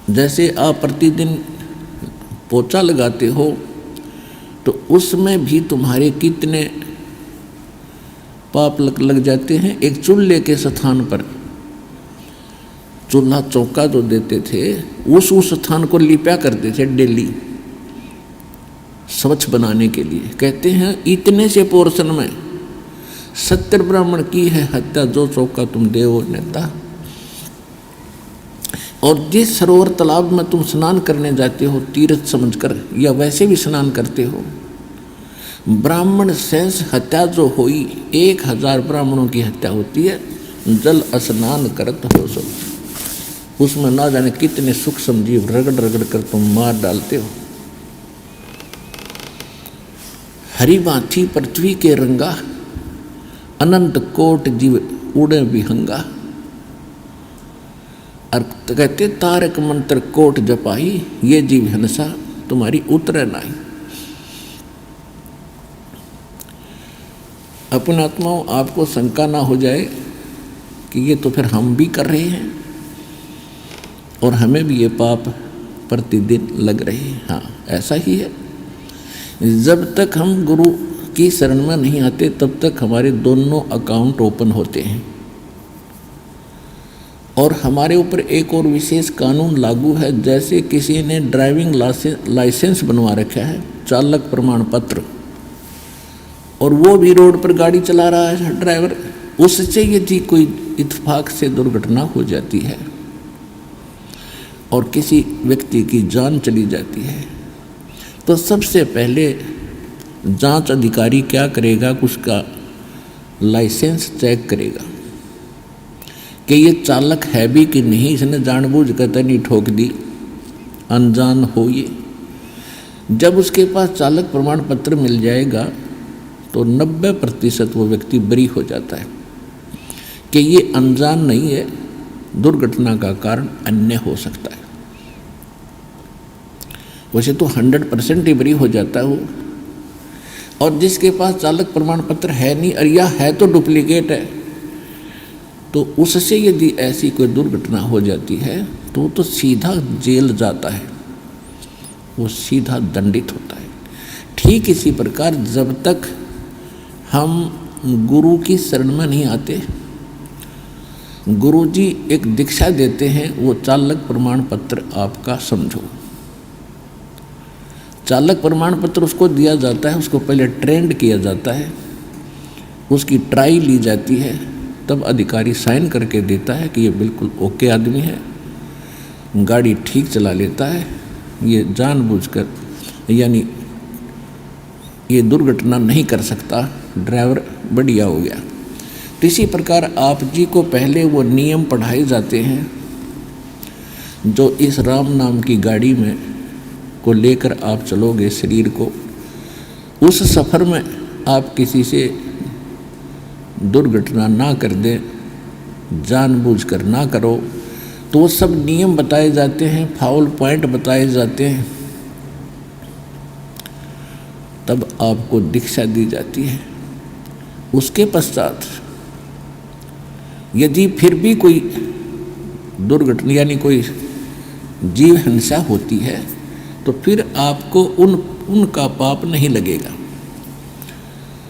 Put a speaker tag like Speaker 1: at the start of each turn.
Speaker 1: जैसे आप प्रतिदिन पोछा लगाते हो तो उसमें भी तुम्हारे कितने पाप लग जाते हैं। एक चूल्हे के स्थान पर चूल्हा चौका जो देते थे उस स्थान को लिपा करते थे डेली स्वच्छ बनाने के लिए। कहते हैं इतने से पोर्शन में 70 ब्राह्मण की है हत्या जो चौका तुम देवो नेता। और जिस सरोवर तालाब में तुम स्नान करने जाते हो तीर्थ समझकर या वैसे भी स्नान करते हो, ब्राह्मण शेष हत्या जो हुई 1000 ब्राह्मणों की हत्या होती है जल स्नान करत हो सो। उसमें ना जाने कितने सूक्ष्म जीव रगड़ रगड़ कर तुम मार डालते हो। हरि माथी पृथ्वी के रंगा अनंत कोट जीव उड़े विहंगा। और कहते तारक मंत्र कोट जपाई ये जीव हंसा तुम्हारी उतरे नाई। अपने आत्माओं आपको शंका ना हो जाए कि ये तो फिर हम भी कर रहे हैं और हमें भी ये पाप प्रतिदिन लग रहे हैं। हाँ ऐसा ही है। जब तक हम गुरु की शरण में नहीं आते तब तक हमारे दोनों अकाउंट ओपन होते हैं। और हमारे ऊपर एक और विशेष कानून लागू है। जैसे किसी ने ड्राइविंग लाइसेंस बनवा रखा है, चालक प्रमाण पत्र, और वो भी रोड पर गाड़ी चला रहा है ड्राइवर, उससे यदि कोई इत्तेफाक से दुर्घटना हो जाती है और किसी व्यक्ति की जान चली जाती है तो सबसे पहले जांच अधिकारी क्या करेगा, उसका लाइसेंस चेक करेगा कि ये चालक है भी कि नहीं, इसने जानबूझकर तो नहीं ठोक दी, अनजान हो ये। जब उसके पास चालक प्रमाण पत्र मिल जाएगा तो 90% वो व्यक्ति बरी हो जाता है कि ये अनजान नहीं है, दुर्घटना का कारण अन्य हो सकता है। वैसे तो 100% ही बरी हो जाता है वो। और जिसके पास चालक प्रमाण पत्र है नहीं और या है तो डुप्लीकेट है, तो उससे यदि ऐसी कोई दुर्घटना हो जाती है तो वो तो सीधा जेल जाता है, वो सीधा दंडित होता है। ठीक इसी प्रकार जब तक हम गुरु की शरण में नहीं आते, गुरु जी एक दीक्षा देते हैं, वो चालक प्रमाण पत्र आपका समझो। चालक प्रमाण पत्र उसको दिया जाता है, उसको पहले ट्रेंड किया जाता है, उसकी ट्राई ली जाती है, तब अधिकारी साइन करके देता है कि ये बिल्कुल ओके आदमी है, गाड़ी ठीक चला लेता है, ये जानबूझकर यानी ये दुर्घटना नहीं कर सकता, ड्राइवर बढ़िया हो गया। तो इसी प्रकार आप जी को पहले वो नियम पढ़ाए जाते हैं जो इस राम नाम की गाड़ी में को लेकर आप चलोगे शरीर को। उस सफ़र में आप किसी से दुर्घटना ना कर दें, जानबूझकर ना करो, तो वो सब नियम बताए जाते हैं, फाउल पॉइंट बताए जाते हैं, तब आपको दीक्षा दी जाती है। उसके पश्चात यदि फिर भी कोई दुर्घटना यानी कोई जीव हिंसा होती है तो फिर आपको उनका पाप नहीं लगेगा।